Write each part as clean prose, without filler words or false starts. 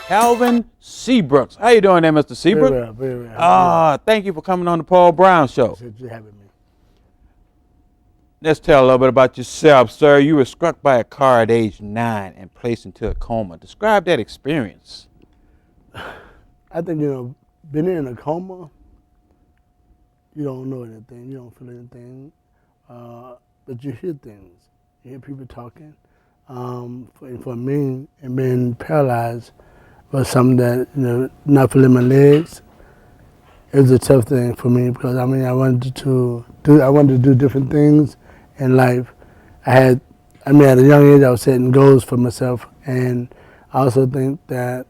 Calvin Seabrooks. How you doing there, Mr. Seabrooks? Very well, very well. Thank you for coming on the Paul Brown Show. Thanks for having me. Let's tell a little bit about yourself, sir. You were struck by a car at age 9 and placed into a coma. Describe that experience. I think, being in a coma, you don't know anything, you don't feel anything, but you hear things. You hear people talking. For me, and being paralyzed was something that, not feeling my legs, it was a tough thing for me because, I wanted to do different things in life. At a young age, I was setting goals for myself, and I also think that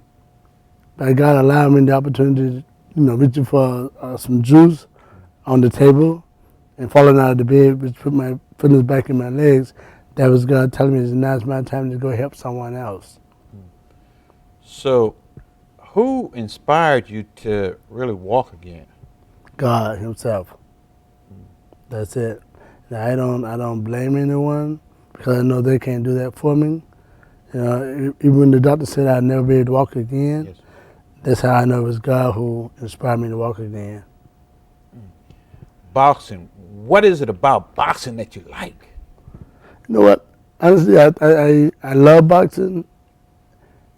God allowed me the opportunity to, reaching for some juice on the table and falling out of the bed, which put my feelings back in my legs. That was God telling me now's my time to go help someone else. So, who inspired you to really walk again? God Himself. That's it. Now, I don't blame anyone because I know they can't do that for me. Even when the doctor said I'd never be able to walk again, Yes. That's how I know it was God who inspired me to walk again. Boxing. What is it about boxing that you like? You know what? Honestly, I love boxing.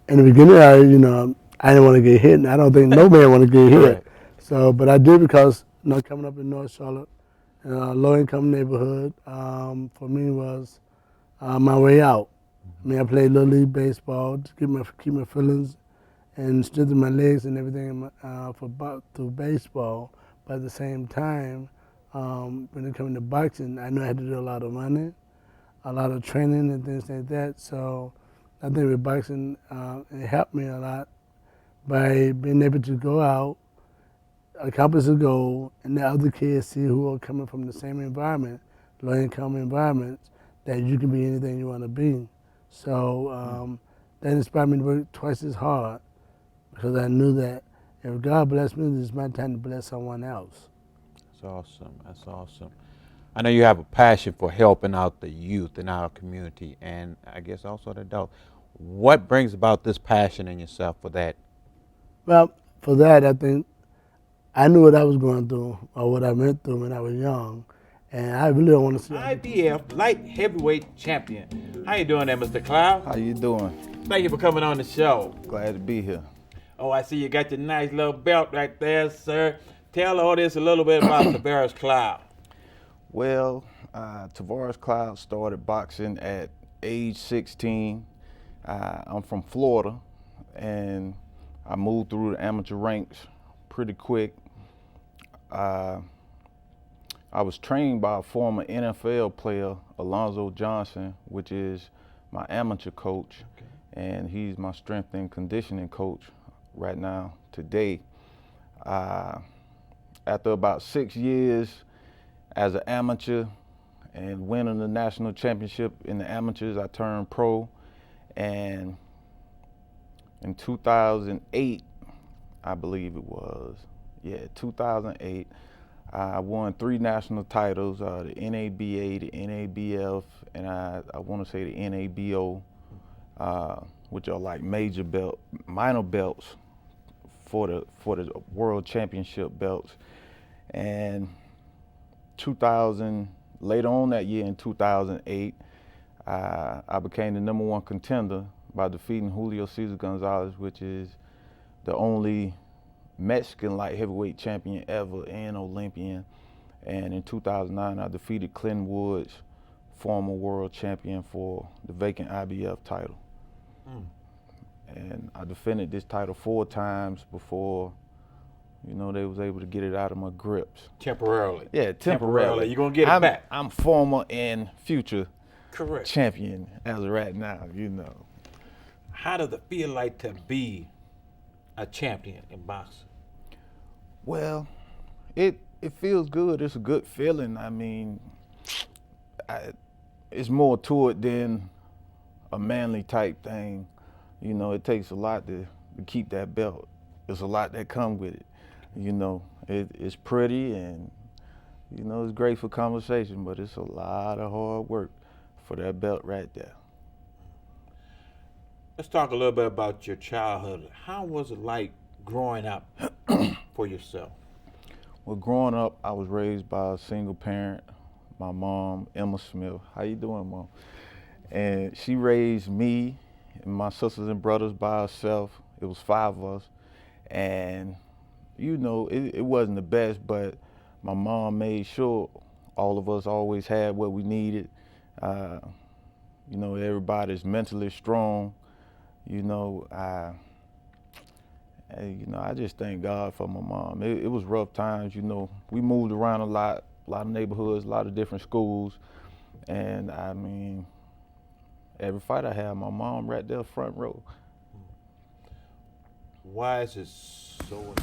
In the beginning, I didn't want to get hit, and I don't think no man want to get hit. Right. So, but I did because coming up in North Charlotte, low-income neighborhood, for me was my way out. I played Little League baseball to keep my feelings and strengthen my legs and everything through baseball. But at the same time, when it came to boxing, I knew I had to do a lot of running, a lot of training and things like that. So I think with boxing, it helped me a lot by being able to go out, accomplish a goal, and the other kids see who are coming from the same environment, low-income environments, that you can be anything you want to be. So that inspired me to work twice as hard because I knew that if God blessed me, it's my time to bless someone else. That's awesome. That's awesome. I know you have a passion for helping out the youth in our community and I guess also the adults. What brings about this passion in yourself for that? Well, for that, I think I knew what I was going through or what I went through when I was young, and I really don't want to see IBF light heavyweight champion. How you doing there, Mr. Cloud? How you doing? Thank you for coming on the show. Glad to be here. Oh, I see you got your nice little belt right there, sir. Tell the audience a little bit about Tavares Cloud. Well, Tavares Cloud started boxing at age 16. I'm from Florida, and I moved through the amateur ranks pretty quick. I was trained by a former NFL player, Alonzo Johnson, which is my amateur coach, and he's my strength and conditioning coach right now, today. After about 6 years as an amateur and winning the national championship in the amateurs, I turned pro, and in 2008, I believe it was, 2008, I won 3 national titles, the NABA, the NABF, and I want to say the NABO, which are like minor belts for the world championship belts. And later on that year in 2008, I became the #1 contender by defeating Julio Cesar Gonzalez, which is the only Mexican light heavyweight champion ever and Olympian. And in 2009, I defeated Clinton Woods, former world champion, for the vacant IBF title. And I defended this title 4 times before, they was able to get it out of my grips. Temporarily. Yeah, temporarily. You're going to get it back. I'm former and future Correct. champion as of right now, How does it feel like to be a champion in boxing? Well, it feels good. It's a good feeling. It's more to it than a manly type thing. It takes a lot to keep that belt. There's a lot that comes with it. It's pretty and, it's great for conversation, but it's a lot of hard work for that belt right there. Let's talk a little bit about your childhood. How was it like growing up for yourself? Well, growing up, I was raised by a single parent. My mom, Emma Smith. How you doing, Mom? And she raised me and my sisters and brothers by herself. It was 5 of us. And, you know, it wasn't the best, but my mom made sure all of us always had what we needed. You know, everybody's mentally strong. You know, I just thank God for my mom. It was rough times, you know. We moved around a lot of neighborhoods, a lot of different schools. And I mean, every fight I had, my mom right there front row. Why is it so?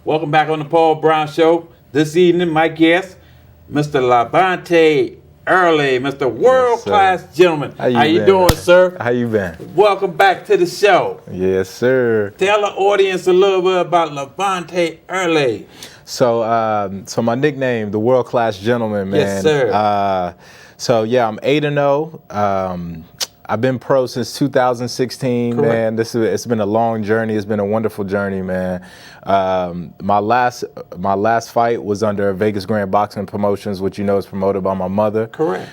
Welcome back on the Paul Brown Show. This evening, my guest, Mr. Lavonte Early, Mr. World Class Gentleman. How you doing, sir? How you been? Welcome back to the show. Yes, sir. Tell the audience a little bit about Lavonte Early. So, my nickname, the World Class Gentleman, man. Yes, sir. So yeah, I'm 8-0. I've been pro since 2016, Correct. man. It's been a long journey. It's been a wonderful journey, man. My last fight was under Vegas Grand Boxing Promotions, which you know is promoted by my mother. Correct.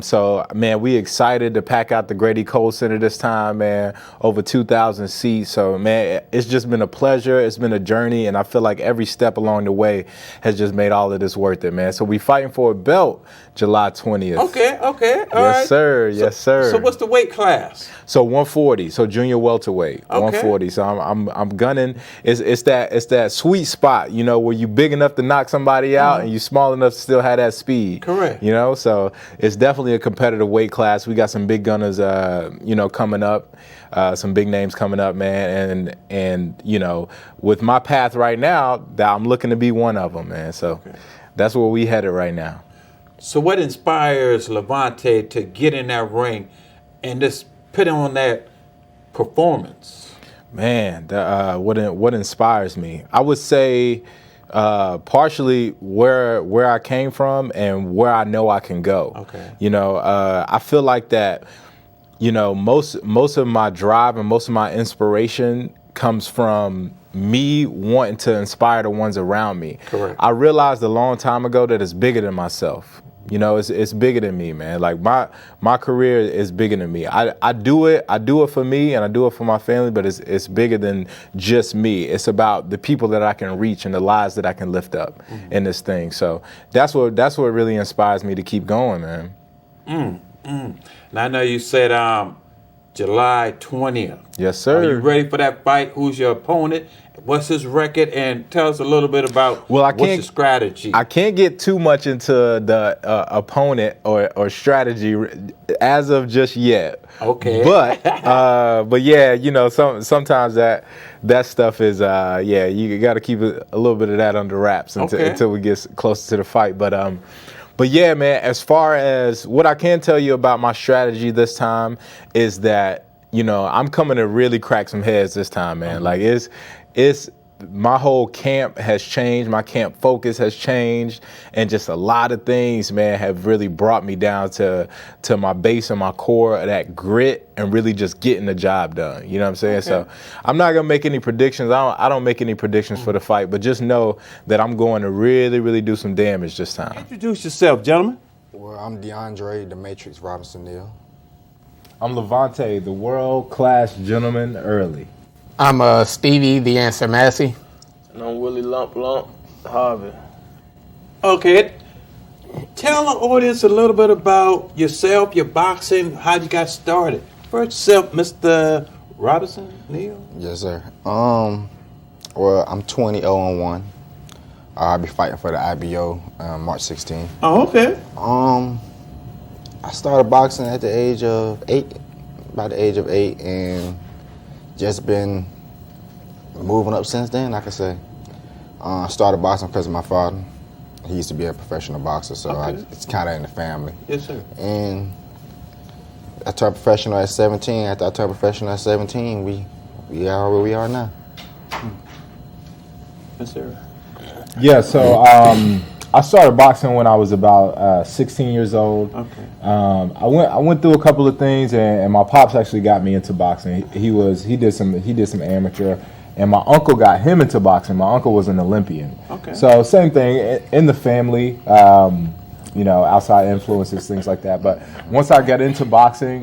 So man, we excited to pack out the Grady Cole Center this time, man. Over 2,000 seats. So man, it's just been a pleasure. It's been a journey, and I feel like every step along the way has just made all of this worth it, man. So we fighting for a belt July 20th. Okay. All yes, right. sir. Yes, sir. So what's the weight class? So 140, so junior welterweight, 140. So I'm gunning. It's that sweet spot, you know, where you big enough to knock somebody out and you small enough to still have that speed. Correct. You know, so it's definitely a competitive weight class. We got some big gunners, you know, coming up, some big names coming up, man. And you know, with my path right now, I'm looking to be one of them, man. So that's where we headed right now. So what inspires Lavonte to get in that ring and just put on that performance? Man, what inspires me? I would say partially where I came from and where I know I can go. Okay. You know, I feel like that, you know, most of my drive and most of my inspiration comes from me wanting to inspire the ones around me. Correct. I realized a long time ago that it's bigger than myself. You know, it's bigger than me, man. Like my career is bigger than me. I do it for me and I do it for my family, but it's bigger than just me. It's about the people that I can reach and the lives that I can lift up in this thing. So that's what really inspires me to keep going, man. Now I know you said July 20th. Yes, sir. Are you ready for that fight? Who's your opponent? What's his record? And tell us a little bit about what's your strategy. I can't get too much into the opponent or strategy as of just yet. Okay. But yeah, you know, sometimes that stuff is you got to keep a little bit of that under wraps until we get closer to the fight. But yeah, man, as far as what I can tell you about my strategy this time is that, you know, I'm coming to really crack some heads this time, man. Like it's my whole camp has changed. My camp focus has changed, and just a lot of things, man, have really brought me down to my base and my core of that grit and really just getting the job done. You know what I'm saying? Okay. So I'm not gonna make any predictions. I don't make any predictions for the fight, but just know that I'm going to really, really do some damage this time. Introduce yourself, gentlemen. Well, I'm DeAndre, the Matrix Robinson Neal. I'm Lavonte, the World Class Gentleman Early. I'm, Stevie, the Answer Massey. And I'm Willie Lump Lump Harvey. Okay. Tell the audience a little bit about yourself, your boxing, how you got started. First, yourself, Mr. Robinson Neal. Yes, sir. Well, I'm 20-0-1. I'll be fighting for the IBO March 16th. Oh, okay. I started boxing at the age of 8, about the age of 8, and just been moving up since then, I could say. I started boxing because of my father. He used to be a professional boxer, so it's kind of in the family. Yes, sir. And I turned professional at 17. After I turned professional at 17, we are where we are now. Yes, sir. Yeah, so I started boxing when I was about 16 years old. Okay. I went through a couple of things, and my pops actually got me into boxing. He did some amateur, and my uncle got him into boxing. My uncle was an Olympian. Okay. So same thing in the family. Outside influences, things like that. But once I got into boxing,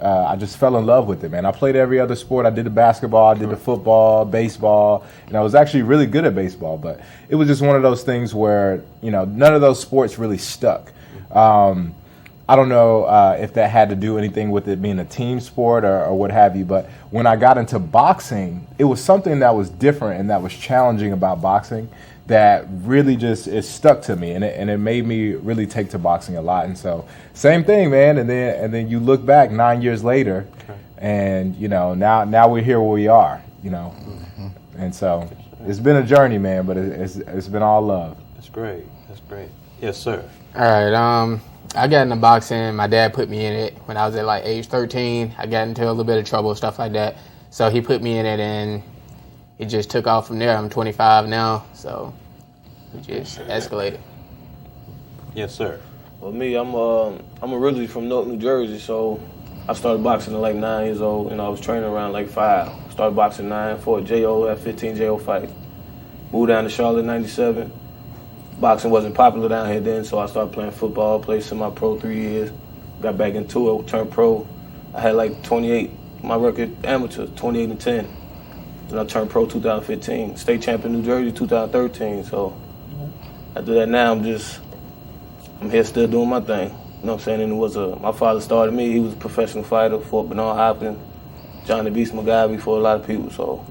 I just fell in love with it, man. I played every other sport. I did the basketball, I did the football, baseball, and I was actually really good at baseball. But it was just one of those things where, none of those sports really stuck. I don't know if that had to do anything with it being a team sport or what have you, but when I got into boxing, it was something that was different and that was challenging about boxing that really just it stuck to me, and it made me really take to boxing a lot. And so same thing, man. And then you look back 9 years later, and now we're here where we are, And so it's been a journey, man, but it's been all love. That's great. That's great. Yes, sir. All right. I got into boxing. My dad put me in it when I was at like age 13. I got into a little bit of trouble, stuff like that. So he put me in it, and it just took off from there. I'm 25 now, so it just escalated. Yes, sir. Well, me, I'm originally from Newark, New Jersey, so I started boxing at like 9 years old, and I was training around like 5. Started boxing 9, fought JO at 15 JO fight. Moved down to Charlotte in 97. Boxing wasn't popular down here then, so I started playing football, played semi-pro 3 years. Got back into it, turned pro. I had like 28, my record amateur, 28 and 10. And I turned pro 2015. State champion New Jersey 2013. So after that, now I'm here still doing my thing. You know what I'm saying? And it was my father started me. He was a professional fighter, fought Bernard Hopkins, Johnny Beast McGivey for a lot of people. So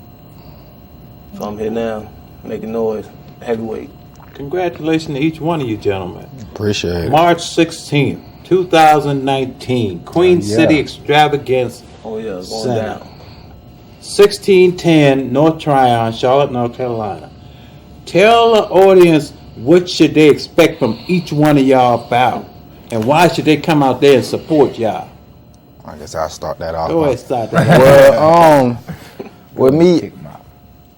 I'm here now, making noise, heavyweight. Congratulations to each one of you gentlemen. Appreciate it. March 16th, 2019, Queen City Extravaganza. Oh yeah, it's going Center. down. 1610 North Tryon, Charlotte, North Carolina. Tell the audience what should they expect from each one of y'all about, and why should they come out there and support y'all? I guess I'll start that off. Go ahead, start that. Well, with me,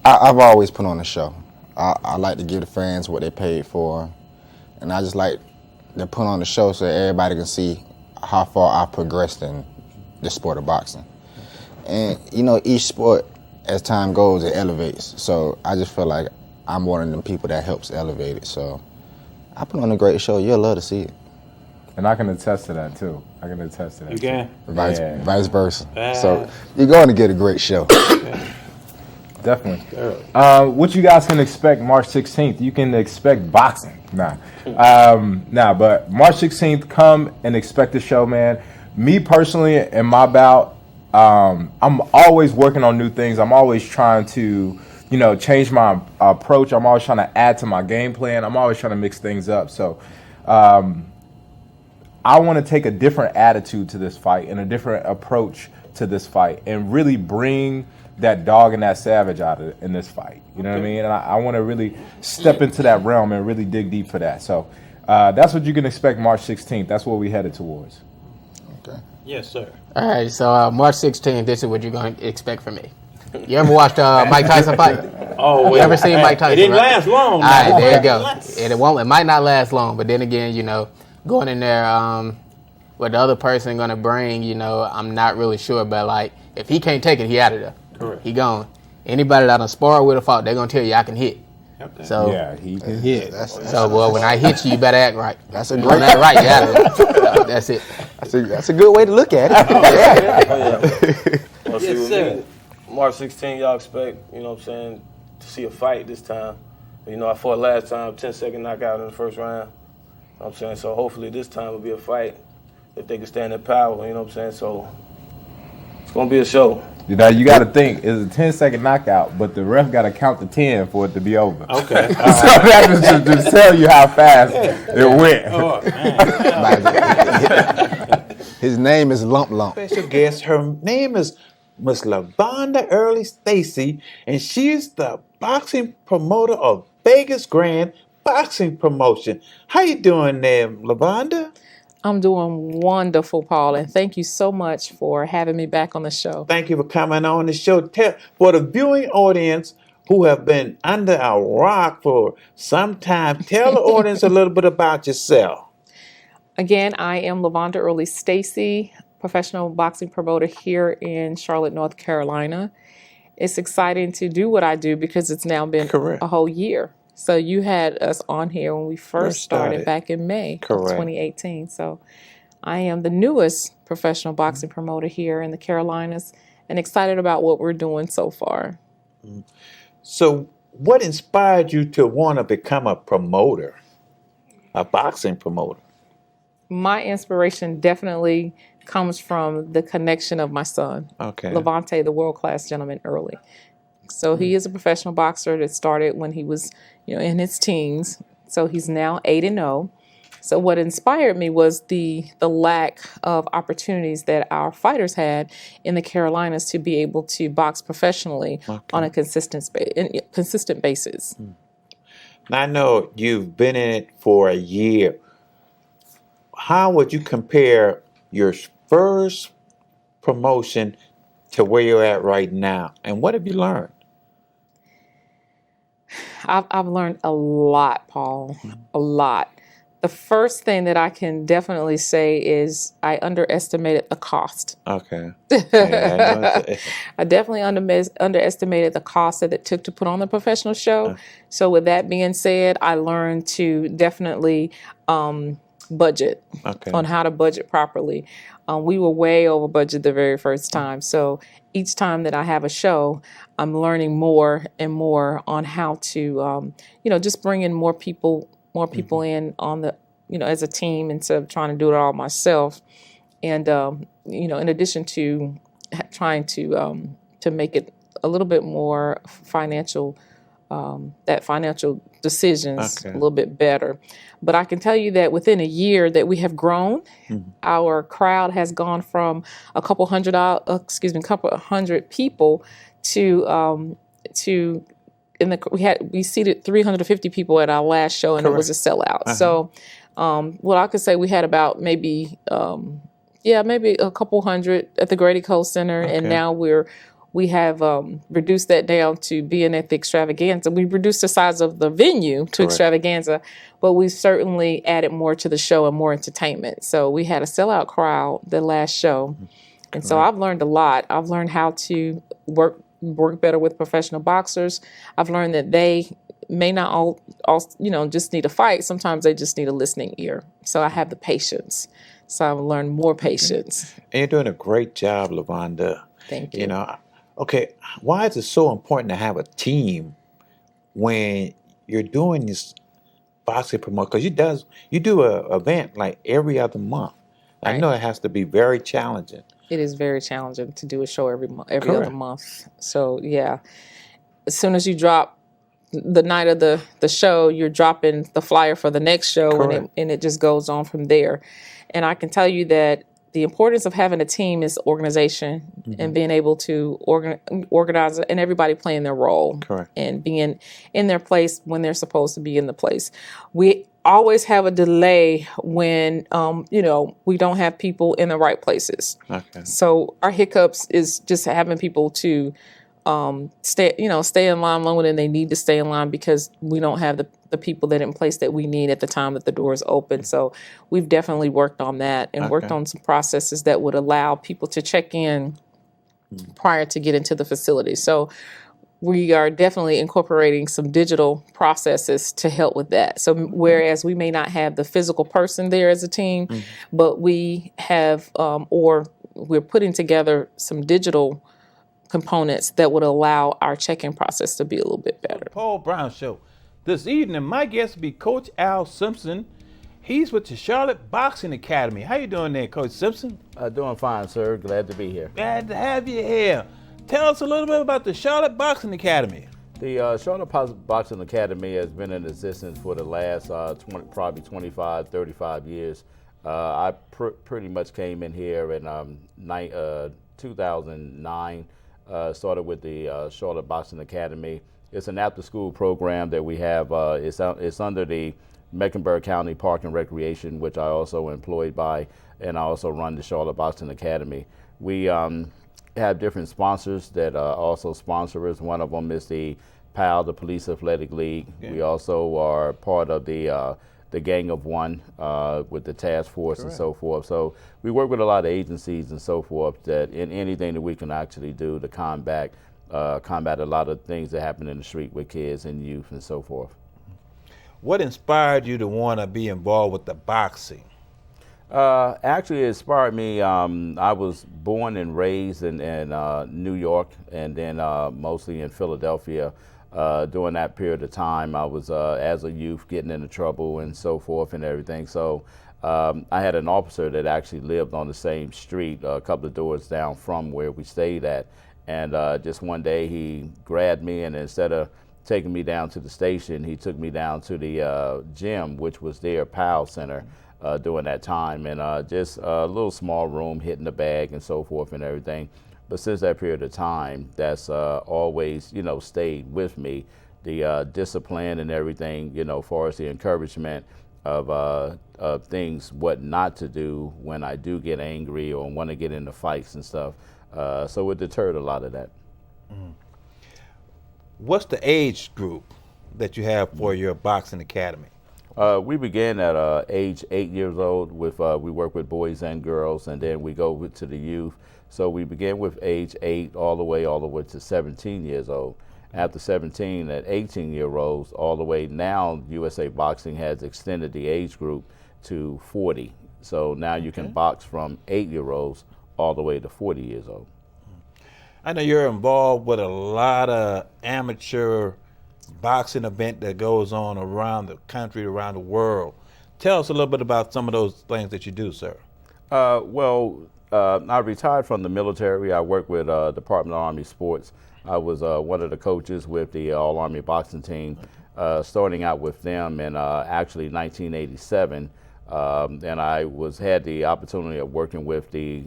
I've always put on a show. I like to give the fans what they paid for, and I just like to put on the show so everybody can see how far I've progressed in the sport of boxing. And each sport, as time goes, it elevates. So I just feel like I'm one of them people that helps elevate it. So I put on a great show. You'll love to see it. And I can attest to that too. You can? Vice versa. So you're going to get a great show. Definitely. What you guys can expect March 16th? You can expect boxing. But March 16th, come and expect the show, man. Me personally, in my bout, I'm always working on new things. I'm always trying to, change my approach. I'm always trying to add to my game plan. I'm always trying to mix things up. So I want to take a different attitude to this fight and a different approach to this fight and really bring that dog and that savage out in this fight. You know what I mean? And I want to really step into that realm and really dig deep for that. So that's what you can expect March 16th. That's what we headed towards. Okay. Yes, sir. All right, so March 16th, this is what you're going to expect from me. You ever watched Mike Tyson fight? Oh, you ever seen Mike Tyson? It didn't right? last long. All right, there you go. And it might not last long, but then again, going in there, what the other person going to bring, I'm not really sure. But like, if he can't take it, he out of there. Correct. He gone. Anybody that done spar with a fault, they're going to tell you I can hit. Okay. So Yeah, he can hit. when I hit you, you better act right. That's a You great. don't act right, you out of there. That's it. That's a good way to look at it. Well, Yes, see, with sir. me, March 16th, y'all expect, to see a fight this time. You know, I fought last time, 10-second knockout in the first round. You know what I'm saying? So hopefully this time will be a fight if they can stand their power, you know what I'm saying? So it's going to be a show. Now you got to think, it's a 10-second knockout, but the ref got to count to 10 for it to be over. Okay. So that just tell you how fast it went. Oh, man. His name is Lump Lump. Special guest. Her name is Miss LaVonda Early Stacy, and she's the boxing promoter of Vegas Grand Boxing Promotion. How you doing there, LaVonda? I'm doing wonderful, Paul, and thank you so much for having me back on the show. Thank you for coming on the show. For the viewing audience who have been under a rock for some time, tell the audience a little bit about yourself. Again, I am LaVonda Early Stacy, professional boxing promoter here in Charlotte, North Carolina. It's exciting to do what I do because it's now been Correct. a whole year. So you had us on here when we first started back in May of Correct. 2018. So I am the newest professional boxing promoter here in the Carolinas and excited about what we're doing so far. So what inspired you to want to become a promoter, a boxing promoter? My inspiration definitely comes from the connection of my son, Okay. Levante, the world-class gentleman, Early. So he is a professional boxer that started when he was, in his teens. So he's now 8-0. So what inspired me was the lack of opportunities that our fighters had in the Carolinas to be able to box professionally on a consistent basis. Now, I know you've been in it for a year. How would you compare your first promotion to where you're at right now? And what have you learned? I've learned a lot, Paul, a lot. The first thing that I can definitely say is I underestimated the cost. Okay. Yeah, I definitely underestimated the cost that it took to put on the professional show. So with that being said, I learned to definitely budget on how to budget properly. We were way over budget the very first time. So each time that I have a show, I'm learning more and more on how to, just bring in more people in on the, as a team instead of trying to do it all myself. And, in addition to trying to make it a little bit more financial, that financial decisions a little bit better. But I can tell you that within a year that we have grown, our crowd has gone from a couple hundred people to we seated 350 people at our last show, and it was a sellout. So, I could say we had about maybe a couple hundred at the Grady Cole Center, and now we have reduced that down to being at the Extravaganza. We reduced the size of the venue to Extravaganza, but we certainly added more to the show and more entertainment. So we had a sellout crowd the last show. And so I've learned a lot. I've learned how to work better with professional boxers. I've learned that they may not all just need a fight. Sometimes they just need a listening ear. So I have the patience. So I've learned more patience. And you're doing a great job, LaVonda. Thank you. Okay, why is it so important to have a team when you're doing this boxing promotion? Because you do an event like every other month. I know it has to be very challenging. It is very challenging to do a show every other month. So yeah, as soon as you drop the night of the show, you're dropping the flyer for the next show, and it just goes on from there. And I can tell you that the importance of having a team is organization and being able to organize and everybody playing their role and being in their place when they're supposed to be in the place. We always have a delay when, we don't have people in the right places. So our hiccups is just having people to stay in line longer than they need to stay in line because we don't have the people that in place that we need at the time that the doors open. So we've definitely worked on that and worked on some processes that would allow people to check in prior to get into the facility. So we are definitely incorporating some digital processes to help with that. So whereas we may not have the physical person there as a team, but we have, or we're putting together some digital components that would allow our check-in process to be a little bit better. Paul Brown Show. This evening, my guest will be Coach Al Simpson. He's with the Charlotte Boxing Academy. How you doing there, Coach Simpson? Doing fine, sir. Glad to be here. Glad to have you here. Tell us a little bit about the Charlotte Boxing Academy. The Charlotte Boxing Academy has been in existence for the last probably 25, 35 years. I pretty much came in here in 2009, started with the Charlotte Boxing Academy. It's an after-school program that we have. It's under the Mecklenburg County Park and Recreation, which I also employed by, and I also run the Charlotte Boxing Academy. We have different sponsors that also sponsor us. One of them is the PAL, the Police Athletic League. Yeah. We also are part of the Gang of One with the task force. Correct. And so forth. So we work with a lot of agencies and so forth that in anything that we can actually do to combat a lot of things that happen in the street with kids and youth and so forth. What inspired you to want to be involved with the boxing? Actually, it inspired me. I was born and raised in New York, and then mostly in Philadelphia. During that period of time, I was, as a youth, getting into trouble and so forth and everything. So I had an officer that actually lived on the same street, a couple of doors down from where we stayed at. And just one day, he grabbed me, and instead of taking me down to the station, he took me down to the gym, which was their PAL Center. During that time, and just a little small room, hitting the bag and so forth and everything. But since that period of time, that's always, stayed with me. The discipline and everything, as far as the encouragement of things, what not to do when I do get angry or want to get into fights and stuff. So it deterred a lot of that. Mm. What's the age group that you have for your boxing academy? We began at age 8 years old. We work with boys and girls, and then we go to the youth. So we began with age 8 all the way to 17 years old. After 17, at 18-year-olds, all the way now, USA Boxing has extended the age group to 40. So now you can box from 8-year-olds all the way to 40 years old. I know you're involved with a lot of amateur boxing event that goes on around the country, around the world. Tell us a little bit about some of those things that you do, sir. I retired from the military. I worked with Department of Army Sports. I was one of the coaches with the All-Army boxing team, starting out with them in actually 1987. And I had the opportunity of working with the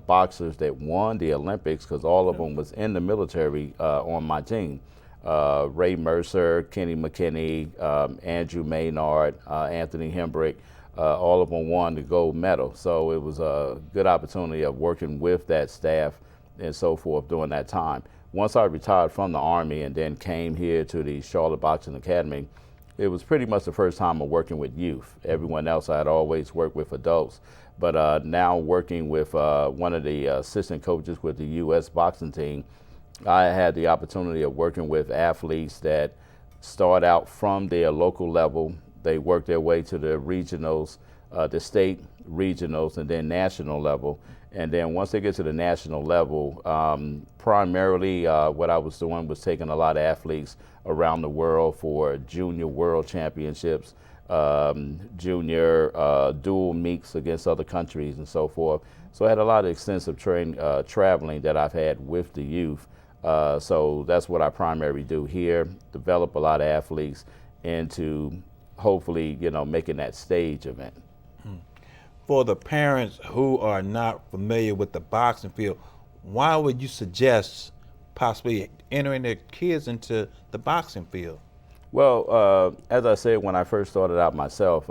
boxers that won the Olympics, because all of them was in the military on my team. Ray Mercer, Kenny McKinney, Andrew Maynard, Anthony Hembrick, all of them won the gold medal. So it was a good opportunity of working with that staff and so forth during that time. Once I retired from the Army and then came here to the Charlotte Boxing Academy, it was pretty much the first time of working with youth. Everyone else I had always worked with adults. But now working with one of the assistant coaches with the U.S. boxing team, I had the opportunity of working with athletes that start out from their local level. They work their way to the regionals, the state regionals, and then national level. And then once they get to the national level, primarily what I was doing was taking a lot of athletes around the world for junior world championships, junior dual meets against other countries and so forth. So I had a lot of extensive traveling that I've had with the youth. So that's what I primarily do here, develop a lot of athletes into hopefully, making that stage event. For the parents who are not familiar with the boxing field, why would you suggest possibly entering their kids into the boxing field? Well, as I said, when I first started out myself,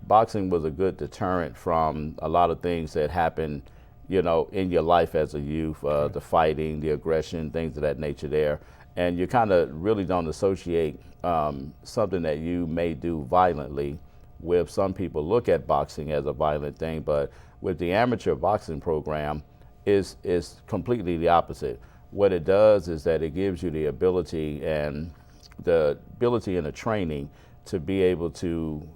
boxing was a good deterrent from a lot of things that happen in your life as a youth, the fighting, the aggression, things of that nature there. And you kind of really don't associate something that you may do violently with. Some people look at boxing as a violent thing, but with the amateur boxing program, is completely the opposite. What it does is that it gives you the ability and the training to be able to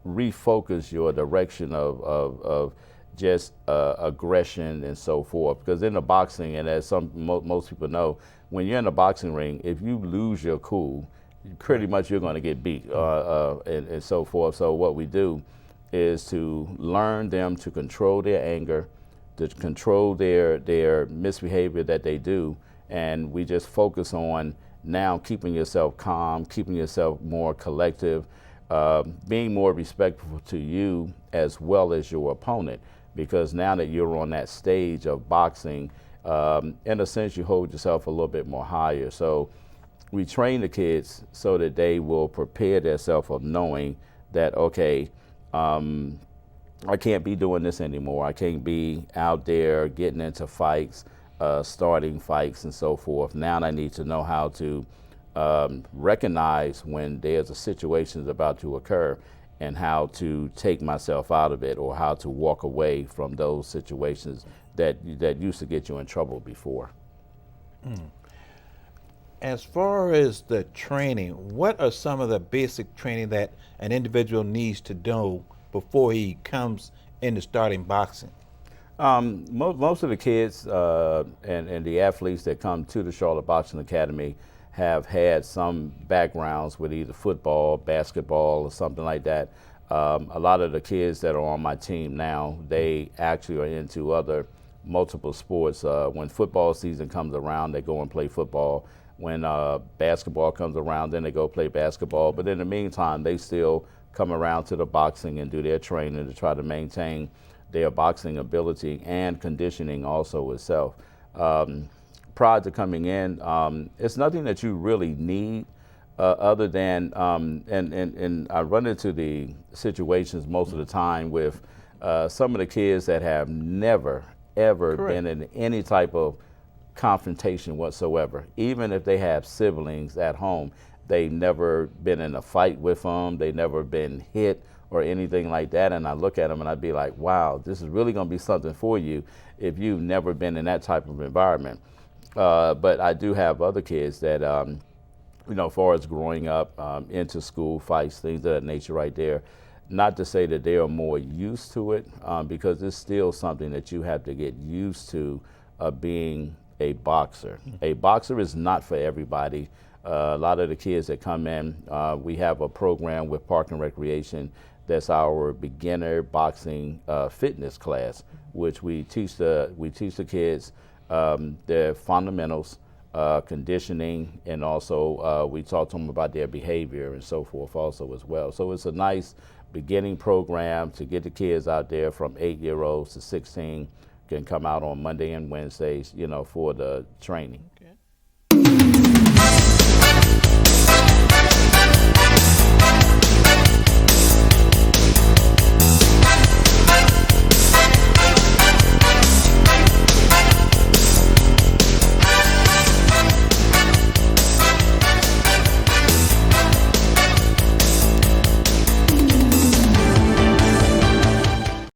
refocus your direction of just aggression and so forth. Because in the boxing, and as most people know, when you're in a boxing ring, if you lose your cool, pretty much you're going to get beat and so forth. So what we do is to learn them to control their anger, to control their misbehavior that they do, and we just focus on now keeping yourself calm, keeping yourself more collective, being more respectful to you as well as your opponent, because now that you're on that stage of boxing, in a sense you hold yourself a little bit more higher. So we train the kids so that they will prepare themselves of knowing that, okay, I can't be doing this anymore. I can't be out there getting into fights, starting fights and so forth. Now I need to know how to recognize when there's a situation that's about to occur and how to take myself out of it, or how to walk away from those situations that used to get you in trouble before. As far as the training, what are some of the basic training that an individual needs to do before he comes into starting boxing? Most of the kids and the athletes that come to the Charlotte Boxing Academy have had some backgrounds with either football, basketball, or something like that. A lot of the kids that are on my team now, they actually are into other multiple sports. When football season comes around, they go and play football. When basketball comes around, then they go play basketball. But in the meantime, they still come around to the boxing and do their training to try to maintain their boxing ability and conditioning also itself. Prior to coming in, it's nothing that you really need other than, and I run into the situations most of the time with some of the kids that have never, ever been in any type of confrontation whatsoever. Even if they have siblings at home, they never been in a fight with them, they never been hit or anything like that. And I look at them and I'd be like, wow, this is really going to be something for you if you've never been in that type of environment. But I do have other kids that, as far as growing up into school fights, things of that nature right there, not to say that they are more used to it, because it's still something that you have to get used to being a boxer. A boxer is not for everybody. A lot of the kids that come in, we have a program with Park and Recreation that's our beginner boxing fitness class, which we teach the kids their fundamentals, conditioning, and also we talk to them about their behavior and so forth also as well. So it's a nice beginning program to get the kids out there from 8-year-olds to 16 can come out on Monday and Wednesdays, for the training.